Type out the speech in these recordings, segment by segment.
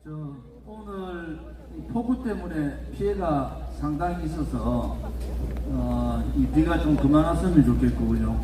오늘 폭우 때문에 피해가 상당히 있어서 이 비가 좀 그만 왔으면 좋겠고요.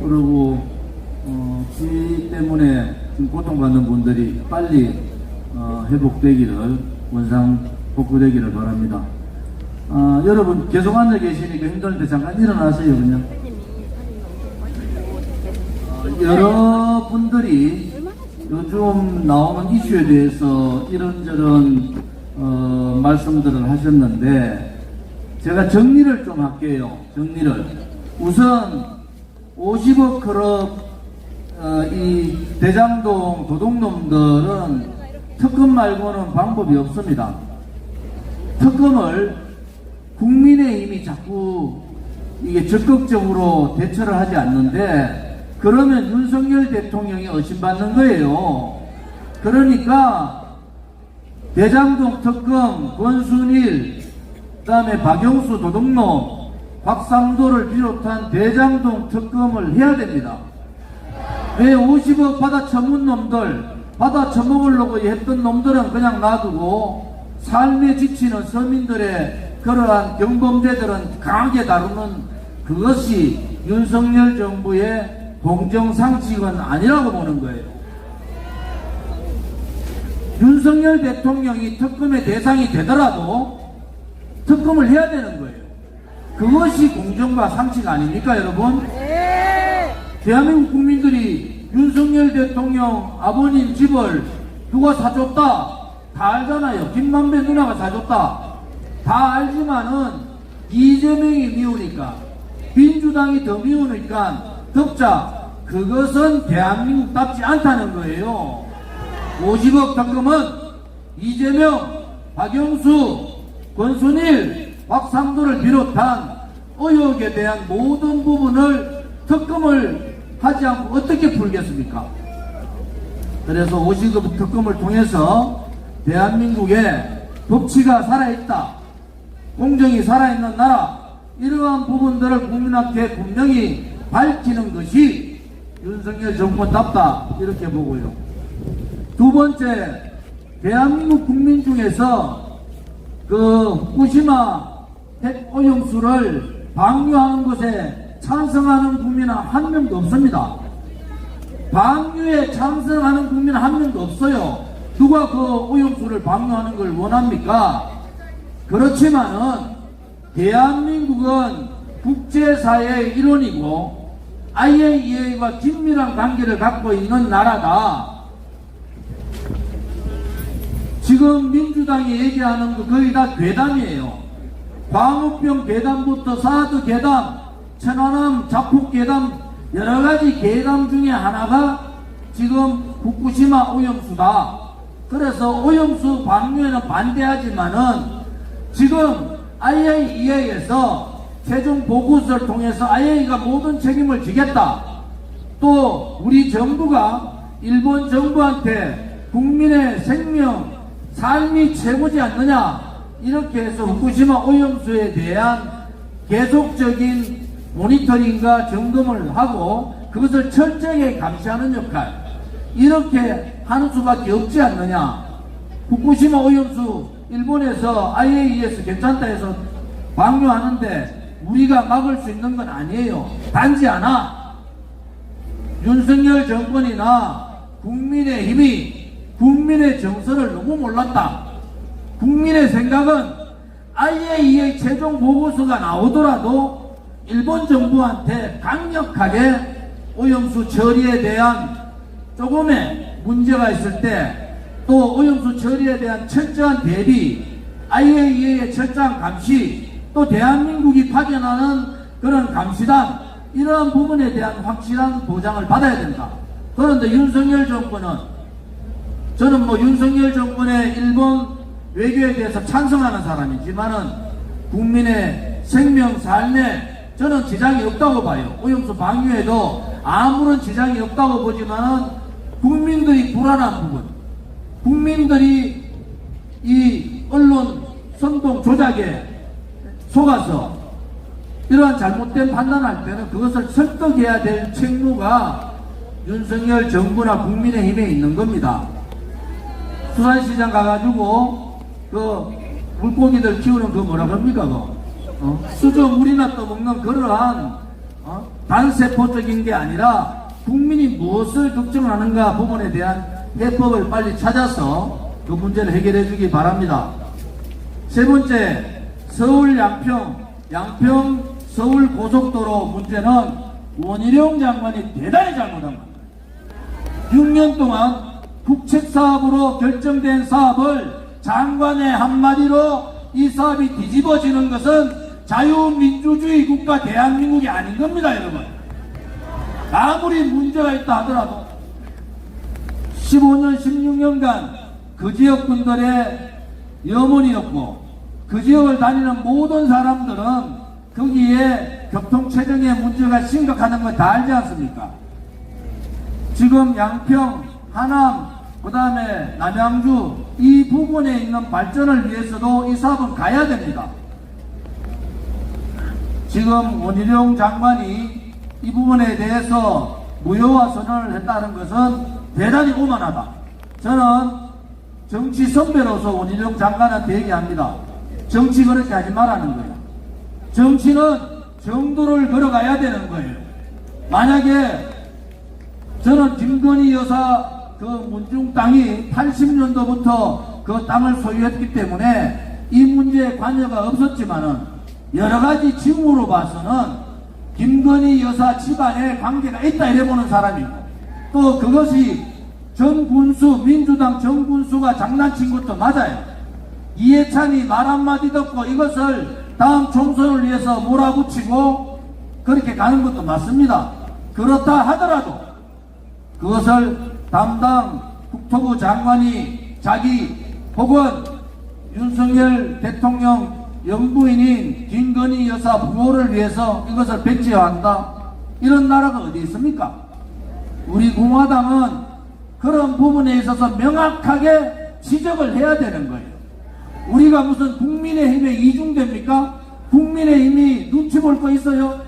그리고 비 때문에 지금 고통받는 분들이 빨리 회복되기를, 원상 복구되기를 바랍니다. 여러분 계속 앉아 계시니까 힘들는데 잠깐 일어나세요. 그냥 여러분들이 요즘 나오는 이슈에 대해서 이런저런 말씀들을 하셨는데 제가 정리를 좀 할게요. 정리를. 우선 50억 클럽 이 대장동 도둑놈들은 특검 말고는 방법이 없습니다. 특검을 국민의힘이 자꾸 이게 적극적으로 대처를 하지 않는데 그러면 윤석열 대통령이 의심받는 거예요. 그러니까 대장동 특검, 권순일, 그 다음에 박영수 도둑놈, 박상도를 비롯한 대장동 특검을 해야 됩니다. 왜 50억 받아 처문 놈들, 받아 처먹으려고 했던 놈들은 그냥 놔두고 삶에 지치는 서민들의 그러한 경범죄들은 강하게 다루는 그것이 윤석열 정부의 공정상식은 아니라고 보는 거예요. 윤석열 대통령이 특검의 대상이 되더라도 특검을 해야 되는 거예요. 그것이 공정과 상식 아닙니까, 여러분? 대한민국 국민들이 윤석열 대통령 아버님 집을 누가 사줬다 다 알잖아요. 김만배 누나가 사줬다 다 알지만은 이재명이 미우니까, 민주당이 더 미우니까 덮자. 그것은 대한민국답지 않다는 거예요. 50억 특검은 이재명, 박영수, 권순일, 박상도를 비롯한 의혹에 대한 모든 부분을 특검을 하지 않고 어떻게 풀겠습니까? 그래서 50억 특검을 통해서 대한민국의 법치가 살아있다, 공정이 살아있는 나라, 이러한 부분들을 국민한테 분명히 밝히는 것이 윤석열 정권답다, 이렇게 보고요. 두 번째, 대한민국 국민 중에서 그 후쿠시마 핵 오염수를 방류하는 것에 찬성하는 국민은 한 명도 없습니다. 방류에 찬성하는 국민은 한 명도 없어요. 누가 그 오염수를 방류하는 걸 원합니까? 그렇지만은 대한민국은 국제사회의 일원이고 IAEA와 긴밀한 관계를 갖고 있는 나라다. 지금 민주당이 얘기하는 거 거의 다 괴담이에요. 광우병 괴담부터 사드 괴담, 천안함 자폭 괴담, 여러가지 괴담 중에 하나가 지금 후쿠시마 오염수다. 그래서 오염수 방류에는 반대하지만은 지금 IAEA에서 최종 보고서를 통해서 IAEA가 모든 책임을 지겠다. 또 우리 정부가 일본 정부한테 국민의 생명, 삶이 최고지 않느냐, 이렇게 해서 후쿠시마 오염수에 대한 계속적인 모니터링과 점검을 하고 그것을 철저하게 감시하는 역할, 이렇게 하는 수밖에 없지 않느냐. 후쿠시마 오염수 일본에서 IAEA에서 괜찮다 해서 방류하는데 우리가 막을 수 있는 건 아니에요. 단지 하나, 윤석열 정권이나 국민의힘이 국민의 정서를 너무 몰랐다. 국민의 생각은 IAEA 최종 보고서가 나오더라도 일본 정부한테 강력하게 오염수 처리에 대한 조금의 문제가 있을 때 또 오염수 처리에 대한 철저한 대비, IAEA의 철저한 감시, 또 대한민국이 파견하는 그런 감시단, 이러한 부분에 대한 확실한 보장을 받아야 된다. 그런데 윤석열 정권은, 저는 뭐 윤석열 정권의 일본 외교에 대해서 찬성하는 사람이지만은 국민의 생명, 삶에 저는 지장이 없다고 봐요. 오염수 방류에도 아무런 지장이 없다고 보지만은 국민들이 불안한 부분, 국민들이 이 언론 선동 조작에 속아서 이러한 잘못된 판단할 때는 그것을 설득해야 될 책무가 윤석열 정부나 국민의힘에 있는 겁니다. 수산시장 가가지고 그 물고기들 키우는 그 뭐라 그럽니까 수조 물이나 떠먹는 그러한 단세포적인 게 아니라 국민이 무엇을 걱정하는가 부분에 대한 해법을 빨리 찾아서 그 문제를 해결해 주기 바랍니다. 세 번째, 서울 양평 서울 고속도로 문제는 원희룡 장관이 대단히 잘못한 겁니다. 6년 동안 국책사업으로 결정된 사업을 장관의 한마디로 이 사업이 뒤집어지는 것은 자유민주주의 국가 대한민국이 아닌 겁니다, 여러분. 아무리 문제가 있다 하더라도 15년, 16년간 그 지역 분들의 염원이었고 그 지역을 다니는 모든 사람들은 거기에 교통체증의 문제가 심각하다는 걸 다 알지 않습니까? 지금 양평, 하남, 그 다음에 남양주 이 부분에 있는 발전을 위해서도 이 사업은 가야 됩니다. 지금 원희룡 장관이 이 부분에 대해서 무효화 선언을 했다는 것은 대단히 오만하다. 저는 정치 선배로서 원희룡 장관한테 얘기합니다. 정치 그렇게 하지 말라는 거예요. 정치는 정도를 걸어가야 되는 거예요. 만약에 저는 김건희 여사 그 문중 땅이 80년도부터 그 땅을 소유했기 때문에 이 문제에 관여가 없었지만은 여러 가지 징후로 봐서는 김건희 여사 집안에 관계가 있다 이래 보는 사람이고 또 그것이 정군수 민주당 정군수가 장난친 것도 맞아요. 이해찬이 말 한마디 듣고 이것을 다음 총선을 위해서 몰아붙이고 그렇게 가는 것도 맞습니다. 그렇다 하더라도 그것을 담당 국토부 장관이 자기 혹은 윤석열 대통령 영부인인 김건희 여사 부모를 위해서 이것을 배치한다. 이런 나라가 어디 있습니까? 우리 공화당은 그런 부분에 있어서 명확하게 지적을 해야 되는 거예요. 우리가 무슨 국민의힘에 이중됩니까? 국민의힘이 눈치 볼 거 있어요?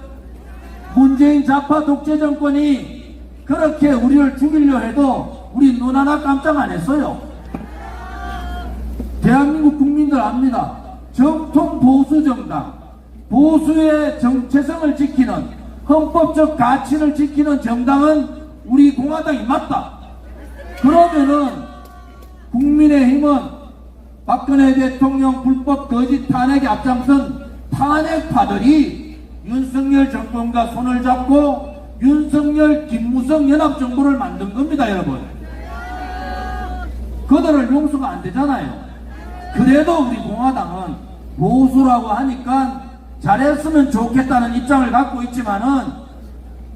문재인 좌파 독재 정권이 그렇게 우리를 죽이려 해도 우리 눈 하나 깜짝 안 했어요. 대한민국 국민들 압니다. 정통 보수 정당, 보수의 정체성을 지키는 헌법적 가치를 지키는 정당은 우리 공화당이 맞다. 그러면은 국민의힘은 박근혜 대통령 불법 거짓 탄핵에 앞장선 탄핵파들이 윤석열 정권과 손을 잡고 윤석열 김무성 연합정부를 만든 겁니다, 여러분. 그들을 용서가 안 되잖아요. 그래도 우리 공화당은 보수라고 하니까 잘했으면 좋겠다는 입장을 갖고 있지만은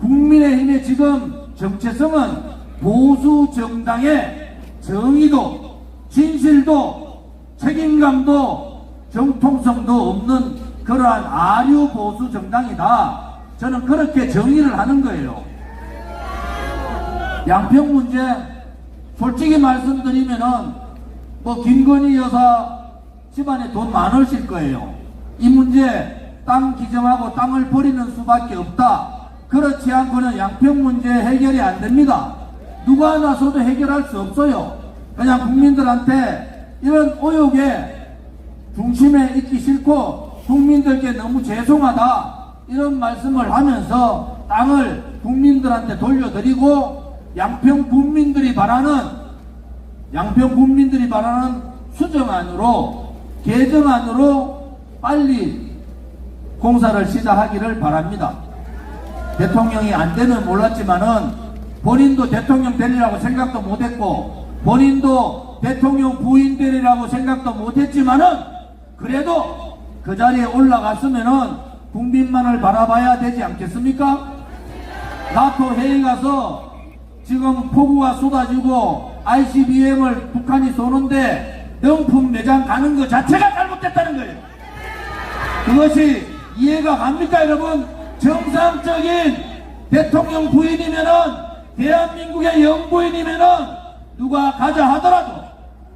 국민의힘의 지금 정체성은 보수 정당의 정의도 진실도 책임감도 정통성도 없는 그러한 아류 보수 정당이다. 저는 그렇게 정의를 하는 거예요. 양평 문제 솔직히 말씀드리면은 뭐 김건희 여사 집안에 돈 많으실 거예요. 이 문제 땅 기증하고 땅을 버리는 수밖에 없다. 그렇지 않고는 양평 문제 해결이 안 됩니다. 누가 나서도 해결할 수 없어요. 그냥 국민들한테 이런 의혹의 중심에 있기 싫고 국민들께 너무 죄송하다 이런 말씀을 하면서 땅을 국민들한테 돌려드리고 양평 국민들이 바라는 수정안으로 개정안으로 빨리 공사를 시작하기를 바랍니다. 대통령이 안 되면 몰랐지만은 본인도 대통령 되리라고 생각도 못했고 본인도 대통령 부인 되리라고 생각도 못했지만은 그래도 그 자리에 올라갔으면은 국민만을 바라봐야 되지 않겠습니까? 나토 회의 가서 지금 폭우가 쏟아지고 ICBM을 북한이 쏘는데 명품 매장 가는 것 자체가 잘못됐다는 거예요. 그것이 이해가 갑니까, 여러분? 정상적인 대통령 부인이면은 대한민국의 영부인이면은 누가 가자 하더라도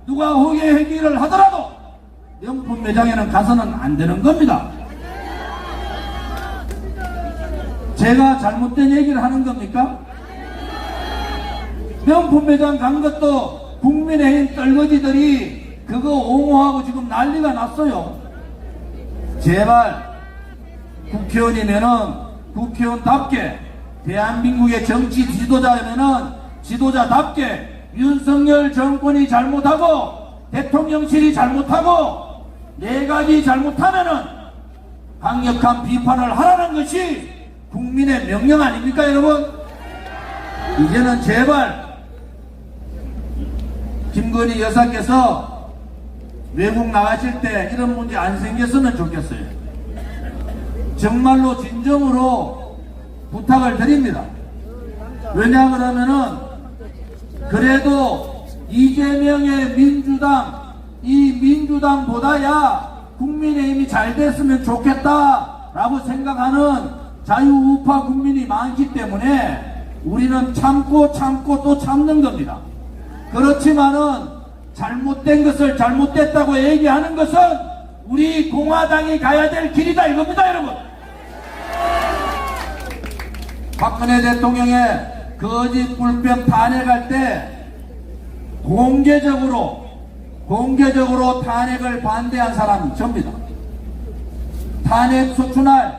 누가 호의회기를 하더라도 명품 매장에는 가서는 안 되는 겁니다. 제가 잘못된 얘기를 하는 겁니까? 명품 매장 간 것도 국민의힘 떨거지들이 그거 옹호하고 지금 난리가 났어요. 제발 국회의원이면은 국회의원답게, 대한민국의 정치 지도자면은 지도자답게 윤석열 정권이 잘못하고 대통령실이 잘못하고 내각이 잘못하면은 강력한 비판을 하라는 것이 국민의 명령 아닙니까, 여러분? 이제는 제발 김건희 여사께서 외국 나가실 때 이런 문제 안 생겼으면 좋겠어요. 정말로 진정으로 부탁을 드립니다. 왜냐 그러면은 그래도 이재명의 민주당, 이 민주당보다야 국민의힘이 잘 됐으면 좋겠다라고 생각하는 자유우파 국민이 많기 때문에 우리는 참고 또 참는 겁니다. 그렇지만은 잘못된 것을 잘못됐다고 얘기하는 것은 우리 공화당이 가야 될 길이다 이겁니다, 여러분. 박근혜 대통령의 거짓 불법 탄핵할 때 공개적으로 탄핵을 반대한 사람이 접니다. 탄핵 소추날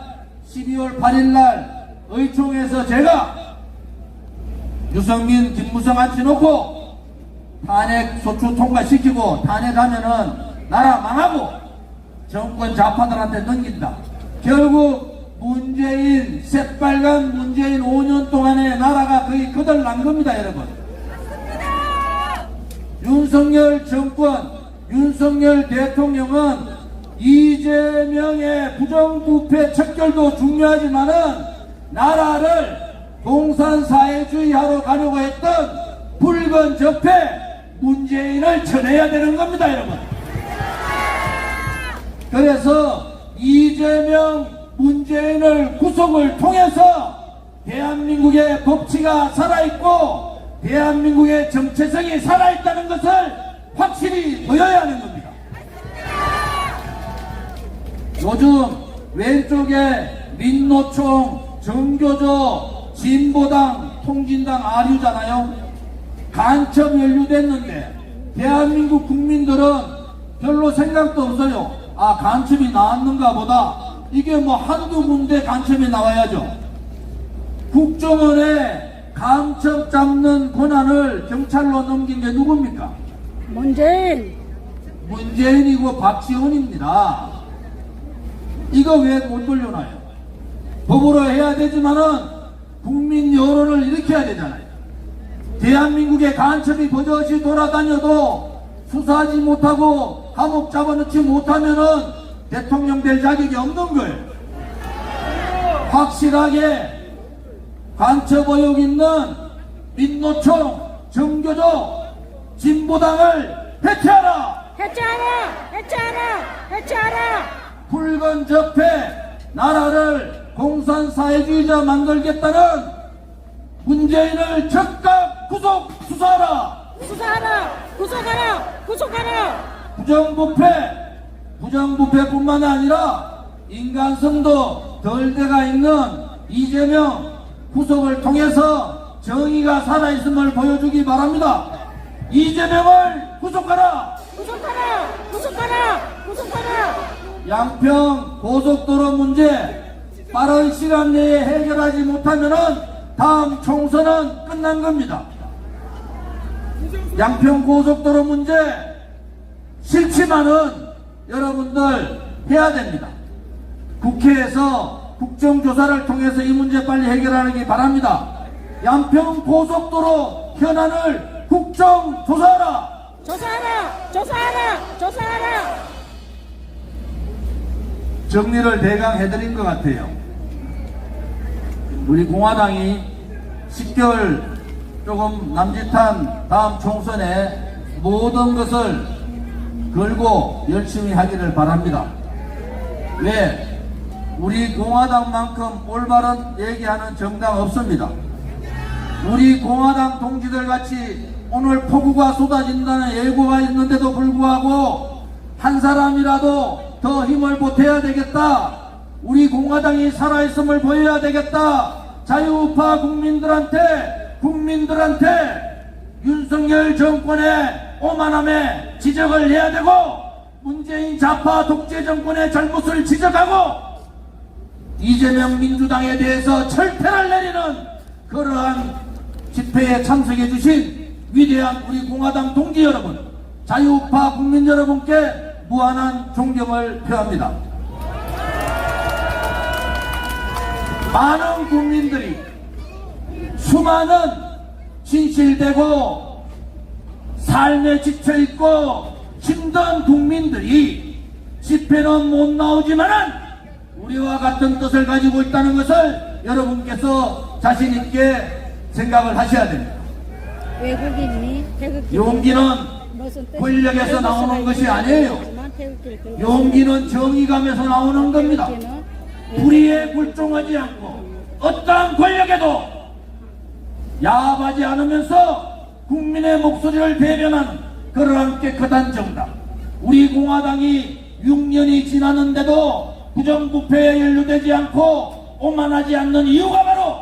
12월 8일날 의총에서 제가 유승민, 김무성 앉혀놓고 탄핵 소추 통과시키고 탄핵하면은 나라 망하고 정권 좌파들한테 넘긴다. 결국 문재인, 새빨간 문재인 5년 동안에 나라가 거의 거덜난 겁니다, 여러분. 윤석열 정권, 윤석열 대통령은 이재명의 부정부패 척결도 중요하지만은 나라를 공산사회주의하러 가려고 했던 붉은 적폐 문재인을 쳐내야 되는 겁니다, 여러분. 그래서 이재명, 문재인을 구속을 통해서 대한민국의 법치가 살아있고 대한민국의 정체성이 살아있다는 것을 확실히 보여야 하는 겁니다. 요즘 왼쪽에 민노총, 정교조, 진보당, 통진당 아류잖아요. 간첩 연루됐는데 대한민국 국민들은 별로 생각도 없어요. 아, 간첩이 나왔는가 보다. 이게 뭐 한두 군데 간첩이 나와야죠. 국정원에 간첩 잡는 권한을 경찰로 넘긴 게 누굽니까? 문재인이고 박지원입니다. 이거 왜 못 돌려놔요? 법으로 해야 되지만은 국민 여론을 일으켜야 되잖아요. 대한민국의 간첩이 버젓이 돌아다녀도 수사하지 못하고 감옥 잡아넣지 못하면은 대통령 될 자격이 없는 거예요. 확실하게 간첩 의혹 있는 민노총, 정교조, 진보당을 해체하라! 해체하라! 붉은 적폐 나라를 공산사회주의자 만들겠다는 문재인을 즉각 구속 수사하라! 부정부패뿐만 아니라 인간성도 덜 돼가 있는 이재명 구속을 통해서 정의가 살아있음을 보여주기 바랍니다. 이재명을 구속하라! 양평 고속도로 문제 빠른 시간 내에 해결하지 못하면은 다음 총선은 끝난 겁니다. 양평 고속도로 문제 싫지만은 여러분들 해야 됩니다. 국회에서 국정조사를 통해서 이 문제 빨리 해결하기 바랍니다. 양평 고속도로 현안을 국정조사하라! 조사하라! 정리를 대강 해드린 것 같아요. 우리 공화당이 10개월 조금 남짓한 다음 총선에 모든 것을 걸고 열심히 하기를 바랍니다. 왜? 우리 공화당만큼 올바른 얘기하는 정당 없습니다. 우리 공화당 동지들 같이 오늘 폭우가 쏟아진다는 예고가 있는데도 불구하고 한 사람이라도 더 힘을 보태야 되겠다. 우리 공화당이 살아있음을 보여야 되겠다. 자유우파 국민들한테 윤석열 정권의 오만함에 지적을 해야 되고, 문재인 좌파 독재 정권의 잘못을 지적하고, 이재명 민주당에 대해서 철퇴를 내리는 그러한 집회에 참석해 주신 위대한 우리 공화당 동지 여러분, 자유우파 국민 여러분께 무한한 존경을 표합니다. 많은 국민들이, 수많은 진실되고 삶에 지쳐있고 힘든 국민들이 집회는 못 나오지만은 우리와 같은 뜻을 가지고 있다는 것을 여러분께서 자신있게 생각을 하셔야 됩니다. 외국인이 용기는 권력에서 나오는 것이 아니에요. 용기는 정의감에서 나오는 겁니다. 불의에 굴종하지 않고 어떠한 권력에도 야합하지 않으면서 국민의 목소리를 대변하는 그러한 깨끗한 정당, 우리 공화당이 6년이 지났는데도 부정부패에 연루되지 않고 오만하지 않는 이유가 바로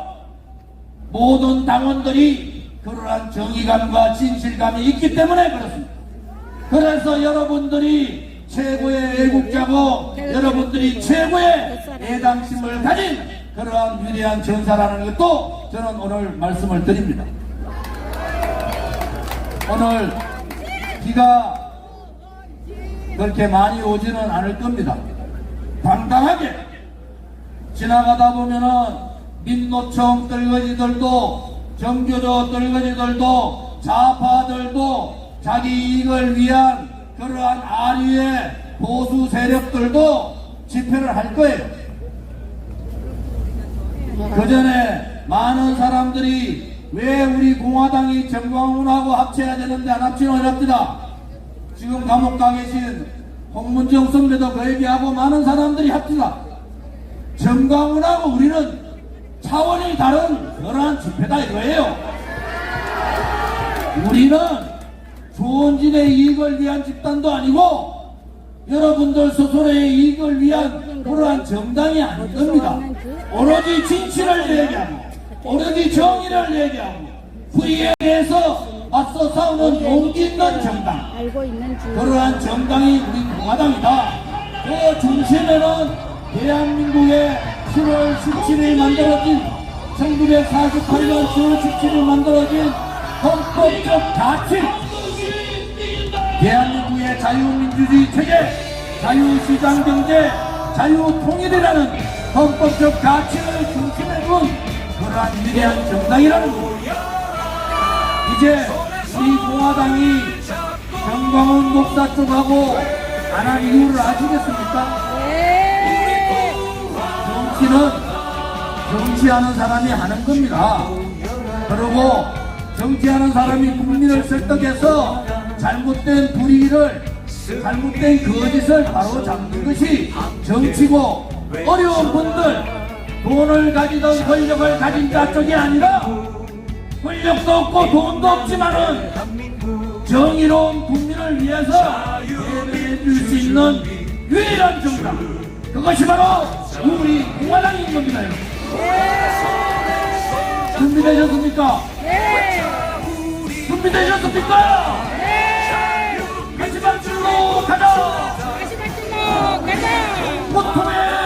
모든 당원들이 그러한 정의감과 진실감이 있기 때문에 그렇습니다. 그래서 여러분들이 최고의 애국자고 여러분들이 최고의 애당심을 가진 그러한 위대한 전사라는 것도 저는 오늘 말씀을 드립니다. 오늘 비가 그렇게 많이 오지는 않을 겁니다. 당당하게 지나가다 보면은 민노총 떨거지들도, 정교조 떨거지들도, 좌파들도, 자기 이익을 위한 그러한 아류의 보수 세력들도 집회를 할 거예요. 그 전에 많은 사람들이 왜 우리 공화당이 정광훈하고 합쳐야 되는데 안 합치는 어렵다. 지금 감옥 가 계신 홍문정 선배도 그 얘기하고 많은 사람들이 합치다. 정광훈하고 우리는 차원이 다른 그러한 집회다 이거예요. 우리는 조원진의 이익을 위한 집단도 아니고 여러분들 스스로의 이익을 위한 그러한 정당이 아닌 겁니다. 오로지 진실을 얘기하고 오로지 정의를 얘기하고 불의에 대해서 맞서 싸우는 용기 있는 정당, 그러한 정당이 우리 공화당이다. 그 중심에는 대한민국의 7월 17일 만들어진 1948년 10월 17일 만들어진 헌법적 가치, 대한민국의 자유민주주의 체계, 자유시장경제, 자유통일이라는 헌법적 가치를 중심에 둔 그러한 위대한 정당이라는 겁니다. 이제 우리 공화당이 정광훈 목사 쪽하고 안 한 이유를 아시겠습니까? 정치는 정치하는 사람이 하는 겁니다. 그리고 정치하는 사람이 국민을 설득해서 잘못된 불의를, 잘못된 거짓을 바로 잡는 것이 정치고, 어려운 분들, 돈을 가지던 권력을 가진 자 쪽이 아니라 권력도 없고 돈도 없지만은 정의로운 국민을 위해서 대변해 줄 수 있는 유일한 정당, 그것이 바로 우리 공화당인 겁니다. 준비되셨습니까? 준비되셨습니까? 같이 박수로 가자! 고통의